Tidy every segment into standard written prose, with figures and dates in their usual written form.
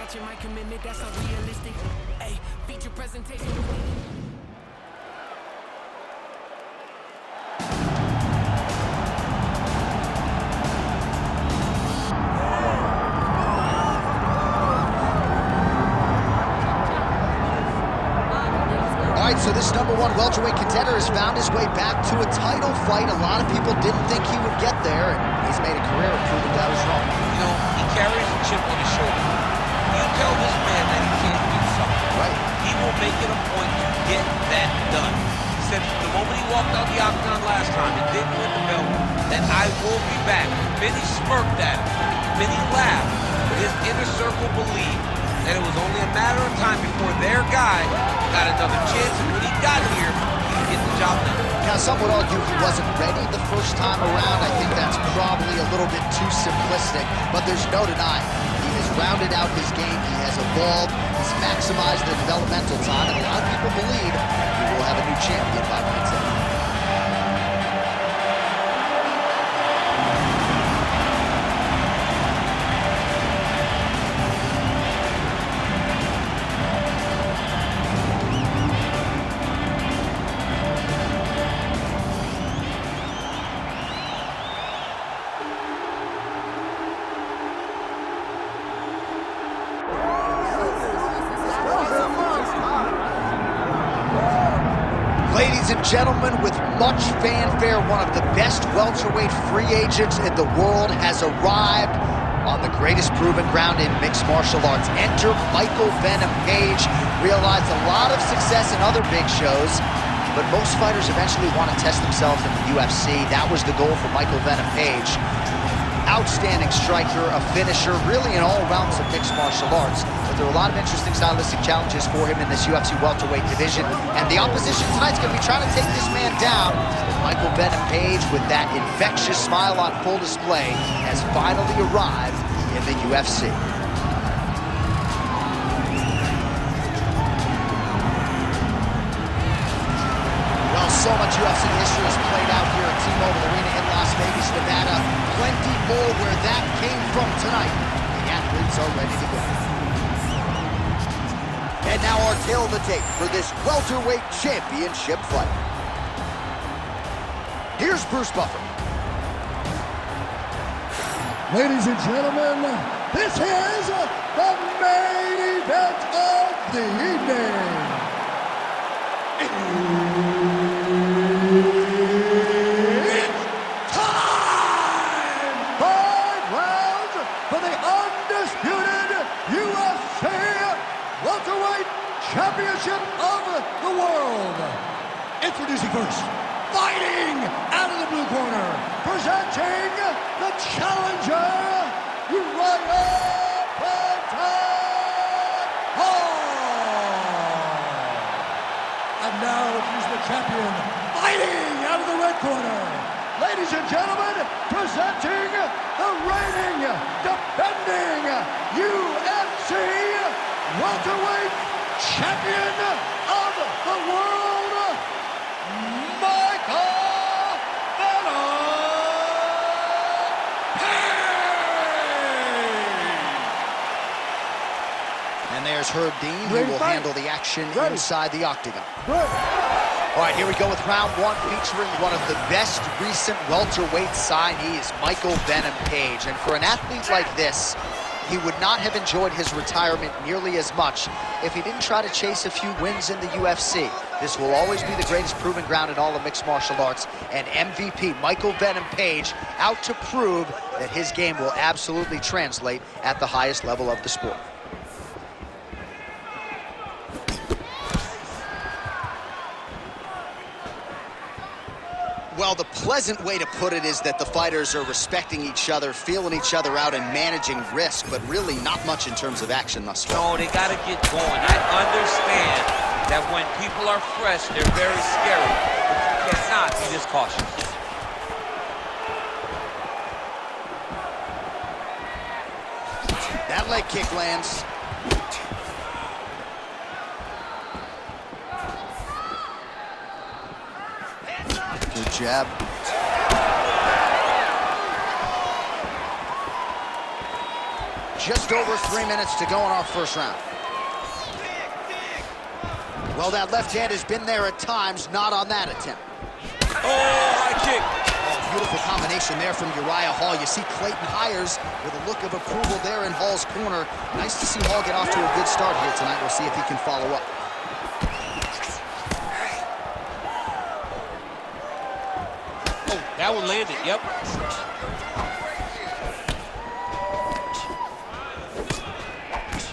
matching my commitment, that's unrealistic. Hey, feature presentation. So this #1 welterweight contender has found his way back to a title fight. A lot of people didn't think he would get there, and he's made a career of proving that was wrong. You know, he carries a chip on his shoulder. You tell this man that he can't do something. Right. He will make it a point to get that done. He said the moment he walked out the octagon last time and didn't win the belt, that I will be back. Many smirked at him. Many laughed. But his inner circle believed that it was only a matter of time before their guy got another chance, and when he got here, he could get the job done. Now, some would argue he wasn't ready the first time around. I think that's probably a little bit too simplistic, but there's no denying. He has rounded out his game, he has evolved, he's maximized the developmental time, and a lot of people believe he will have a new champion by Wednesday. Ladies and gentlemen, with much fanfare, one of the best welterweight free agents in the world has arrived on the greatest proven ground in mixed martial arts. Enter Michael Venom Page. Realized a lot of success in other big shows, but most fighters eventually want to test themselves in the UFC. That was the goal for Michael Venom Page. Outstanding striker, a finisher, really in all realms of mixed martial arts. But there are a lot of interesting stylistic challenges for him in this UFC welterweight division. And the opposition tonight's going to be trying to take this man down. Michael Venom Page, with that infectious smile on full display, has finally arrived in the UFC. Well, so much UFC history has played out here at T-Mobile Arena in Las Vegas, Nevada. Plenty more where that came from tonight. The athletes are ready to go. And now our tale of the tape for this welterweight championship fight. Here's Bruce Buffer. Ladies and gentlemen, this is the main event of the evening. It's time! 5 rounds for the undisputed UFC welterweight championship of the world. Introducing first, fighting out of the blue corner, presenting the challenger, Uriah. And now he's the champion, fighting out of the red corner. Ladies and gentlemen, presenting the reigning, defending UFC welterweight champion of the world, Michael Venom Page. And there's Herb Dean, who will handle the action inside the octagon. All right, here we go with round 1, featuring one of the best recent welterweight signees, Michael Venom Page. And for an athlete like this, he would not have enjoyed his retirement nearly as much if he didn't try to chase a few wins in the UFC. This will always be the greatest proven ground in all of mixed martial arts, and MVP Michael Venom Page out to prove that his game will absolutely translate at the highest level of the sport. Well, the pleasant way to put it is that the fighters are respecting each other, feeling each other out, and managing risk, but really not much in terms of action thus far. No, they got to get going. I understand that when people are fresh, they're very scary, but you cannot be this cautious. That leg kick lands. Good jab. just over 3 minutes to go in our first round. Well, that left hand has been there at times, not on that attempt. Oh, high kick. Oh, beautiful combination there from Uriah Hall. You see Clayton Hires with a look of approval there in Hall's corner. Nice to see Hall get off to a good start here tonight. We'll see if he can follow up. Oh, that one landed, yep.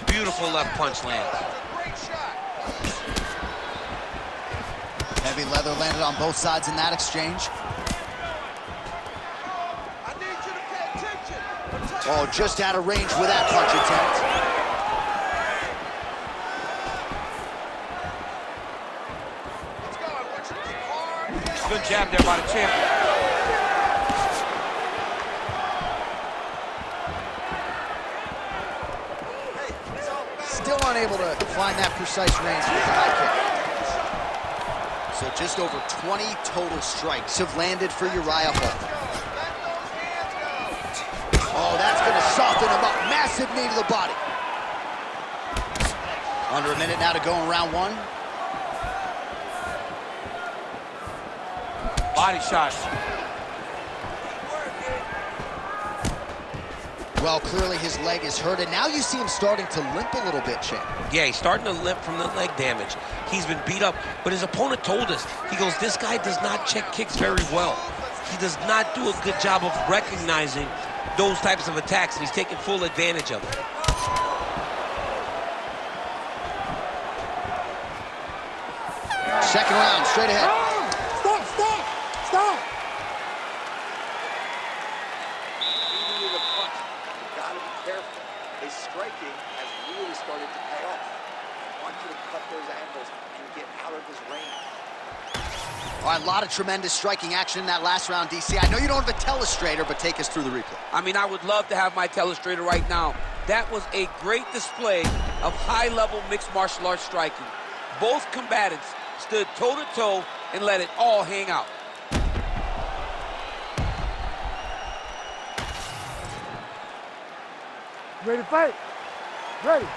Beautiful left punch lands. Heavy leather landed on both sides in that exchange. I need you to pay attention. Oh, just out of range with that punch attempt. Let's go. I want you to keep hard. Good jab there by the champion. Still unable to find that precise range with the high kick. So just over 20 total strikes have landed for Uriah Hall. Oh, that's going to soften him up. Massive knee to the body. Under a minute now to go in round one. Body shot. Well, clearly his leg is hurt, and now you see him starting to limp a little bit, Champ. Yeah, he's starting to limp from the leg damage. He's been beat up, but his opponent told us, he goes, this guy does not check kicks very well. He does not do a good job of recognizing those types of attacks, and he's taking full advantage of it. Second round, straight ahead. Stop! Even with a punch, you gotta be careful. His striking has really started to pay off. I want you to cut those angles and get out of his range. All right, a lot of tremendous striking action in that last round, DC. I know you don't have a telestrator, but take us through the replay. I mean, I would love to have my telestrator right now. That was a great display of high-level mixed martial arts striking. Both combatants stood toe-to-toe and let it all hang out. Ready to fight? Ready.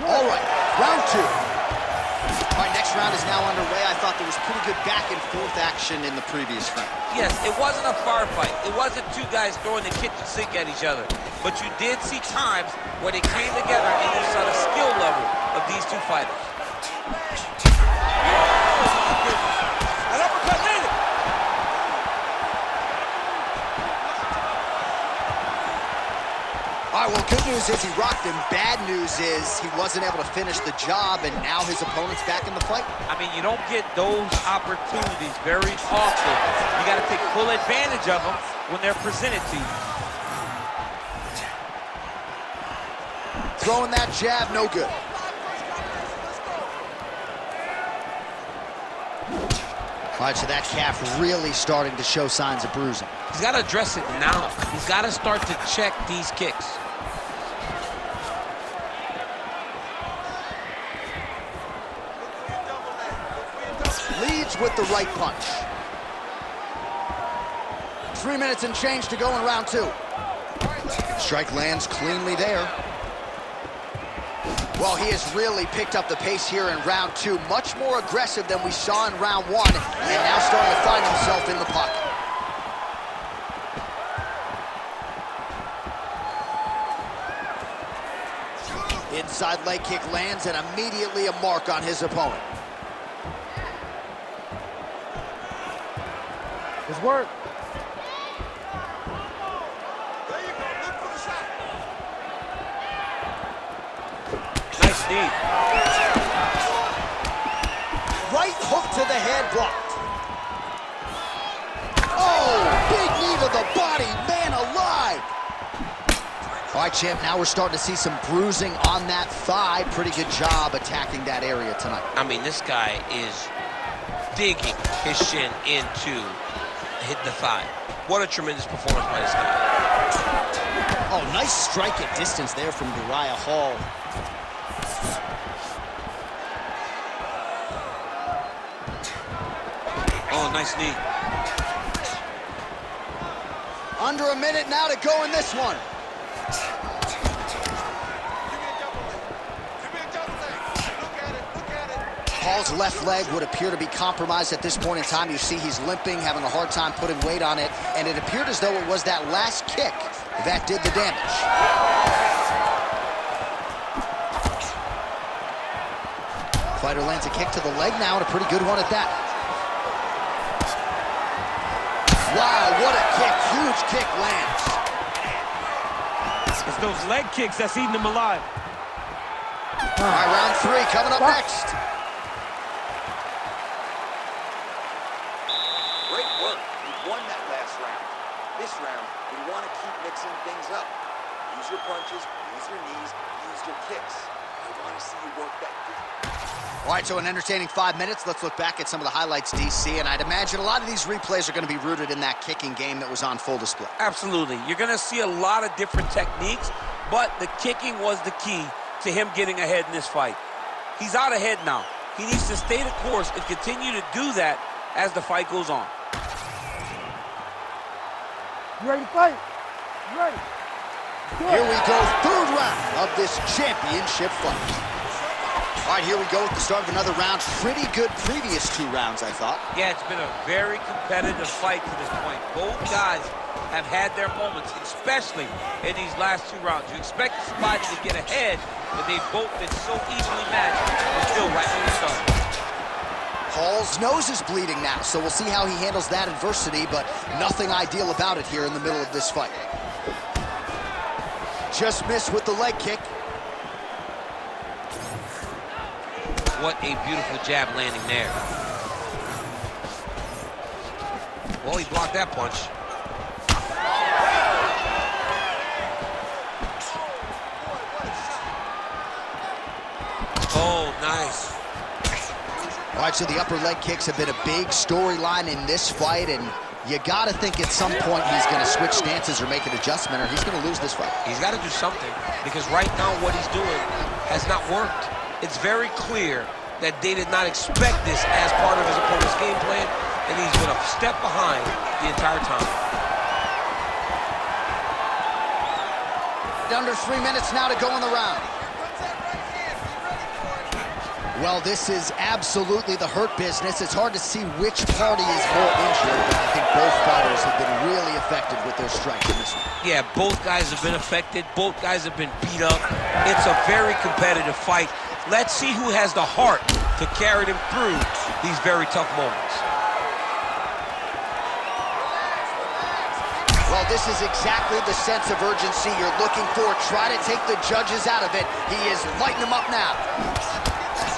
All right, round two. All right, next round is now underway. I thought there was pretty good back and forth action in the previous round. Yes, it wasn't a firefight. It wasn't two guys throwing the kitchen sink at each other. But you did see times where they came together and you saw the skill level of these two fighters. An uppercut landed. All right, well, good news is he rocked him. Bad news is he wasn't able to finish the job, and now his opponent's back in the fight. I mean, you don't get those opportunities very often. You got to take full advantage of them when they're presented to you. Throwing that jab, no good. All right, so that calf really starting to show signs of bruising. He's got to address it now. He's got to start to check these kicks. Leads with the right punch. 3 minutes and change to go in round two. Strike lands cleanly there. Well, he has really picked up the pace here in round two. Much more aggressive than we saw in round one, and now starting to find himself in the pocket. Inside leg kick lands, and immediately a mark on his opponent. Let's work. There you go. Look for the shot. Nice knee. Right hook to the head blocked. Oh, big knee to the body, man alive. All right, champ, now we're starting to see some bruising on that thigh. Pretty good job attacking that area tonight. I mean, this guy is digging his shin into hit the thigh. What a tremendous performance by this guy. Oh, nice strike at distance there from Uriah Hall. Oh, nice knee. Under a minute now to go in this one. Hall's left leg would appear to be compromised at this point in time. You see he's limping, having a hard time putting weight on it, and it appeared as though it was that last kick that did the damage. Fighter lands a kick to the leg now, and a pretty good one at that. Wow, what a kick. Huge kick lands. It's those leg kicks that's eating him alive. All right, round 3 coming up next. Great work. You won that last round. This round, we want to keep mixing things up. Use your punches, use your knees, use your kicks. I want to see you work that deep. All right, so an entertaining 5 minutes. Let's look back at some of the highlights, DC, and I'd imagine a lot of these replays are going to be rooted in that kicking game that was on full display. Absolutely. You're going to see a lot of different techniques, but the kicking was the key to him getting ahead in this fight. He's out ahead now. He needs to stay the course and continue to do that as the fight goes on. You ready to fight? You ready? Here we go, 3rd round of this championship fight. All right, here we go at the start of another round. Pretty good previous 2 rounds, I thought. Yeah, it's been a very competitive fight to this point. Both guys have had their moments, especially in these last 2 rounds. You expect somebody to get ahead, but they've both been so evenly matched. We're still right when we start. Hall's nose is bleeding now, so we'll see how he handles that adversity, but nothing ideal about it here in the middle of this fight. Just missed with the leg kick. What a beautiful jab landing there. Well, he blocked that punch. Oh, nice. All right, so the upper leg kicks have been a big storyline in this fight, and you got to think at some point he's going to switch stances or make an adjustment, or he's going to lose this fight. He's got to do something, because right now what he's doing has not worked. It's very clear that they did not expect this as part of his opponent's game plan, and he's been a step behind the entire time. Under 3 minutes now to go in the round. Well, this is absolutely the hurt business. It's hard to see which party is more injured, but I think both fighters have been really effective with their strikes in this one. Yeah, both guys have been affected. Both guys have been beat up. It's a very competitive fight. Let's see who has the heart to carry them through these very tough moments. Well, this is exactly the sense of urgency you're looking for. Try to take the judges out of it. He is lighting them up now.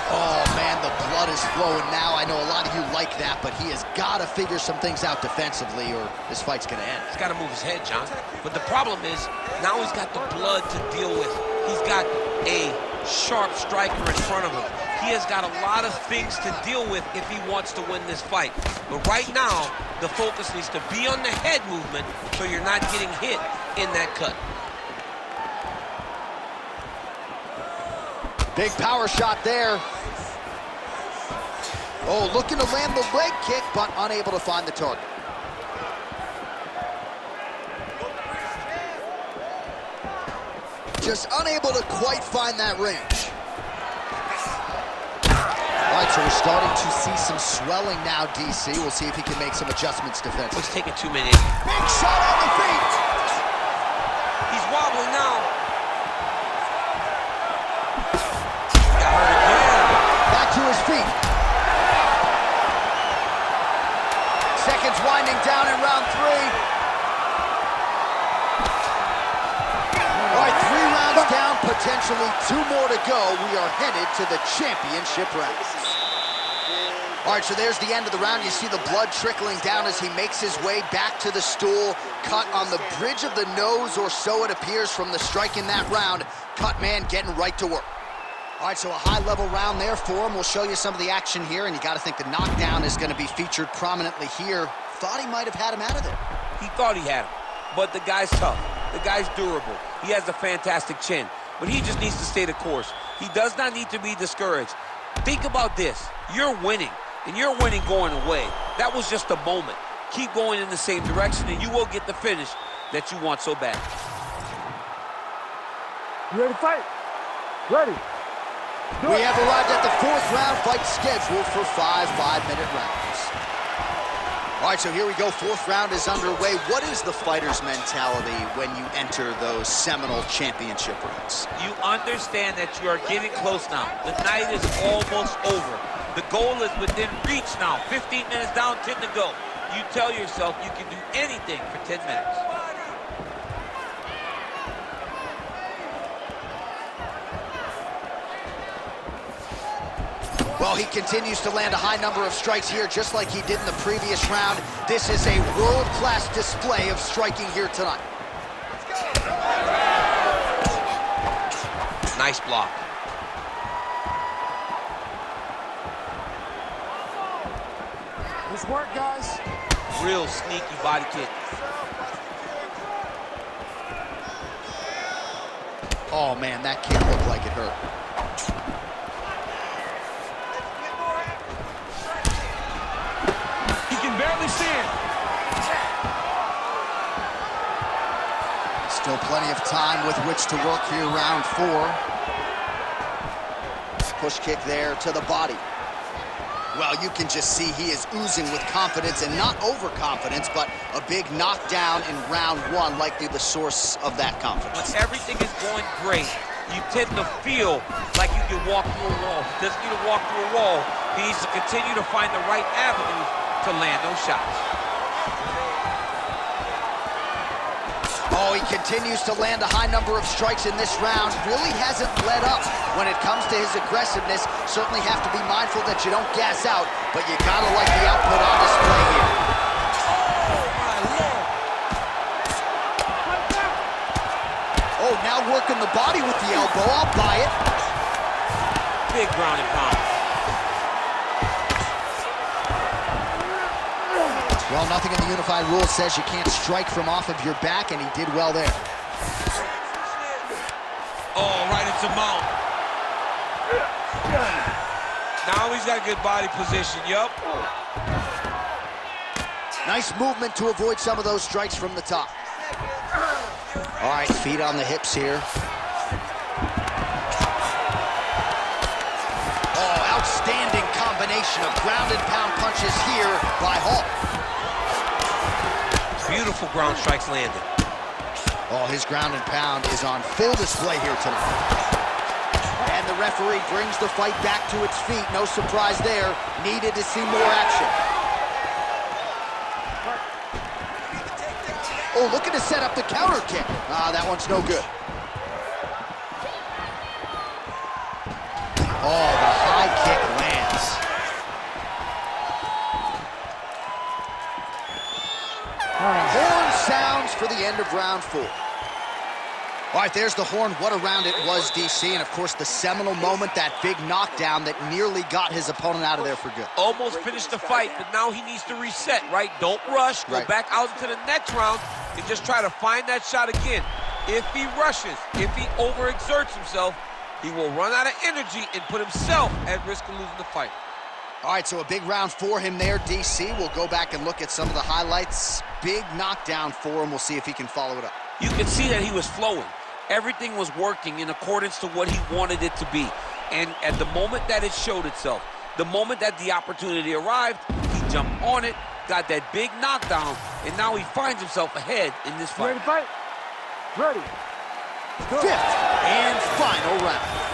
Oh, man, the blood is flowing now. I know a lot of you like that, but he has got to figure some things out defensively or this fight's going to end. He's got to move his head, John. But the problem is, now he's got the blood to deal with. He's got a sharp striker in front of him. He has got a lot of things to deal with if he wants to win this fight. But right now, the focus needs to be on the head movement so you're not getting hit in that cut. Big power shot there. Oh, looking to land the leg kick, but unable to find the target. Just unable to quite find that range. All right, so we're starting to see some swelling now, DC. We'll see if he can make some adjustments defensively. He's taking too many. Big shot on the feet. He's wobbling now. Got hurt again. Back to his feet. Seconds winding down in round 3. All right, 3 rounds down, potentially 2 more to go. We are headed to the championship round. All right, so there's the end of the round. You see the blood trickling down as he makes his way back to the stool. Cut on the bridge of the nose, or so it appears from the strike in that round. Cut man getting right to work. All right, so a high-level round there for him. We'll show you some of the action here, and you got to think the knockdown is going to be featured prominently here. Thought he might have had him out of there. He thought he had him, but the guy's tough. The guy's durable. He has a fantastic chin, but he just needs to stay the course. He does not need to be discouraged. Think about this. You're winning, and you're winning going away. That was just a moment. Keep going in the same direction, and you will get the finish that you want so bad. You ready to fight? Ready. We have arrived at the 4th round, fight scheduled for 5 5-minute rounds. All right, so here we go. 4th round is underway. What is the fighter's mentality when you enter those seminal championship rounds? You understand that you are getting close now. The night is almost over. The goal is within reach now. 15 minutes down, 10 to go. You tell yourself you can do anything for 10 minutes. Well, he continues to land a high number of strikes here, just like he did in the previous round. This is a world-class display of striking here tonight. Nice block. Nice work, guys. Real sneaky body kick. Oh, man, that kick looked like it hurt. Barely see it. Still plenty of time with which to work here, round 4. Push kick there to the body. Well, you can just see he is oozing with confidence, and not overconfidence, but a big knockdown in round 1, likely the source of that confidence. When everything is going great, you tend to feel like you can walk through a wall. He doesn't need to walk through a wall. He needs to continue to find the right avenues to land those shots. Oh, he continues to land a high number of strikes in this round. Really hasn't let up when it comes to his aggressiveness. Certainly have to be mindful that you don't gas out, but you gotta like the output on display here. Oh, now working the body with the elbow. I'll buy it. Big ground and pound. Well, nothing in the unified rules says you can't strike from off of your back, and he did well there. Oh, right into mount. Now he's got good body position, yup. Nice movement to avoid some of those strikes from the top. All right, feet on the hips here. Oh, outstanding combination of ground and pound punches here by Hall. Beautiful ground strikes landed. Oh, his ground and pound is on full display here tonight. And the referee brings the fight back to its feet. No surprise there. Needed to see more action. Oh, looking to set up the counter kick. Ah, that one's no good. Oh, the high kick lands. Horn sounds for the end of round 4. All right, there's the horn. What a round it was, DC. And, of course, the seminal moment, that big knockdown that nearly got his opponent out of there for good. Almost finished the fight, but now he needs to reset, right? Don't rush. Go back out into the next round and just try to find that shot again. If he rushes, if he overexerts himself, he will run out of energy and put himself at risk of losing the fight. All right, so a big round for him there, DC. We'll go back and look at some of the highlights. Big knockdown for him. We'll see if he can follow it up. You can see that he was flowing. Everything was working in accordance to what he wanted it to be. And at the moment that it showed itself, the moment that the opportunity arrived, he jumped on it, got that big knockdown, and now he finds himself ahead in this fight. Ready to fight? Ready. 5th and final round.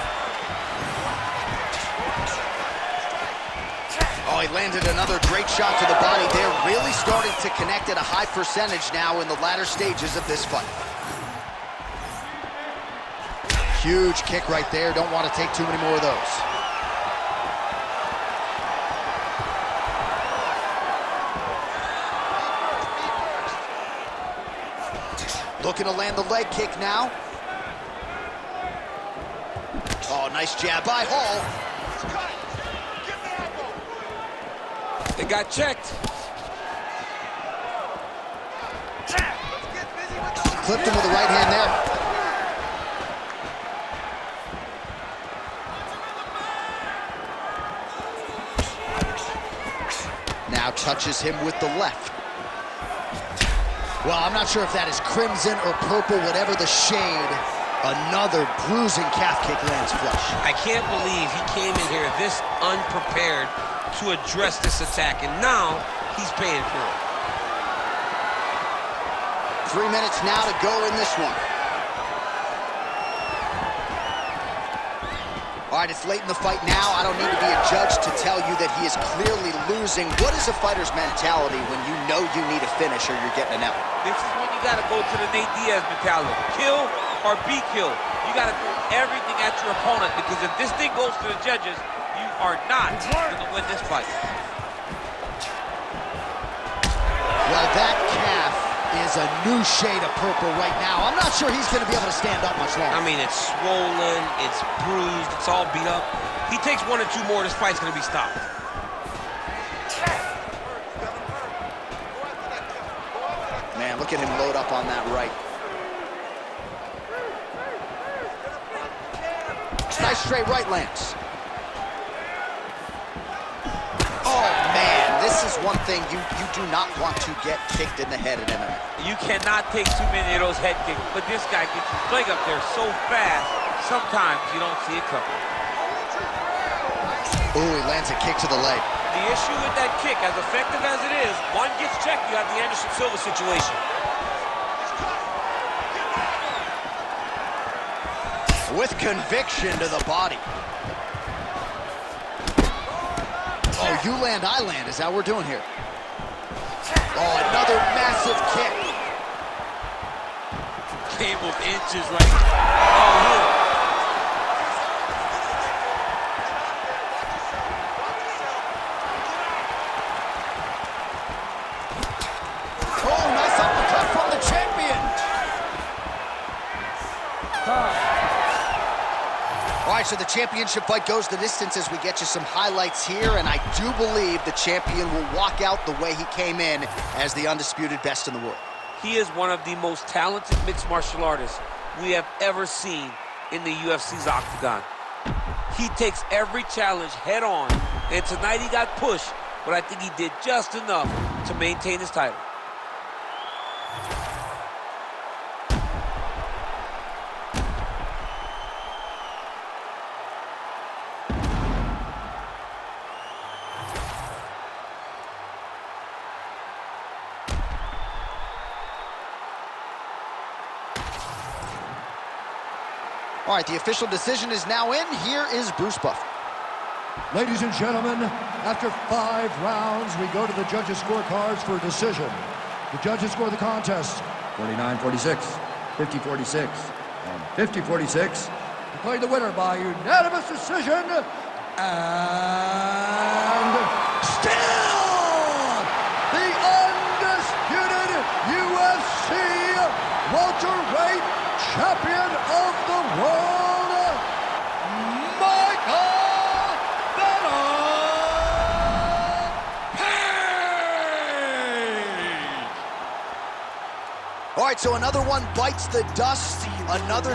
Oh, he landed another great shot to the body there. Really starting to connect at a high percentage now in the latter stages of this fight. Huge kick right there. Don't want to take too many more of those. Looking to land the leg kick now. Oh, nice jab by Hall. It got checked. Clipped him with the right hand there. Now touches him with the left. Well, I'm not sure if that is crimson or purple, whatever the shade. Another bruising calf kick lands flush. I can't believe he came in here this unprepared to address this attack, and now he's paying for it. 3 minutes now to go in this one. All right, it's late in the fight now. I don't need to be a judge to tell you that he is clearly losing. What is a fighter's mentality when you know you need a finish or you're getting an L? This is when you got to go to the Nate Diaz mentality. Kill or be killed. You got to throw everything at your opponent, because if this thing goes to the judges, you are not going to win this fight. Well, that calf is a new shade of purple right now. I'm not sure he's going to be able to stand up much longer. I mean, it's swollen, it's bruised, it's all beat up. He takes 1 or 2 more, this fight's going to be stopped. Man, look at him load up on that right. Nice straight right lands. Oh, man, this is one thing you do not want to get kicked in the head in MMA. You cannot take too many of those head kicks, but this guy gets his leg up there so fast, sometimes you don't see it coming. Ooh, he lands a kick to the leg. The issue with that kick, as effective as it is, one gets checked, you have the Anderson Silva situation. With conviction to the body. Oh, you land, I land. Is that what we're doing here? Oh, another massive kick. Came with inches right. Oh, look. Oh, nice uppercut from the champion. All right, so the championship fight goes the distance as we get you some highlights here, and I do believe the champion will walk out the way he came in as the undisputed best in the world. He is one of the most talented mixed martial artists we have ever seen in the UFC's octagon. He takes every challenge head on, and tonight he got pushed, but I think he did just enough to maintain his title. All right, the official decision is now in. Here is Bruce Buffer. Ladies and gentlemen, after 5 rounds, we go to the judges' scorecards for a decision. The judges score the contest 49-46, 50-46, and 50-46. Declared the winner by unanimous decision, and still the undisputed UFC welterweight champion of the world, Michael Page! All right, so another one bites the dust. Another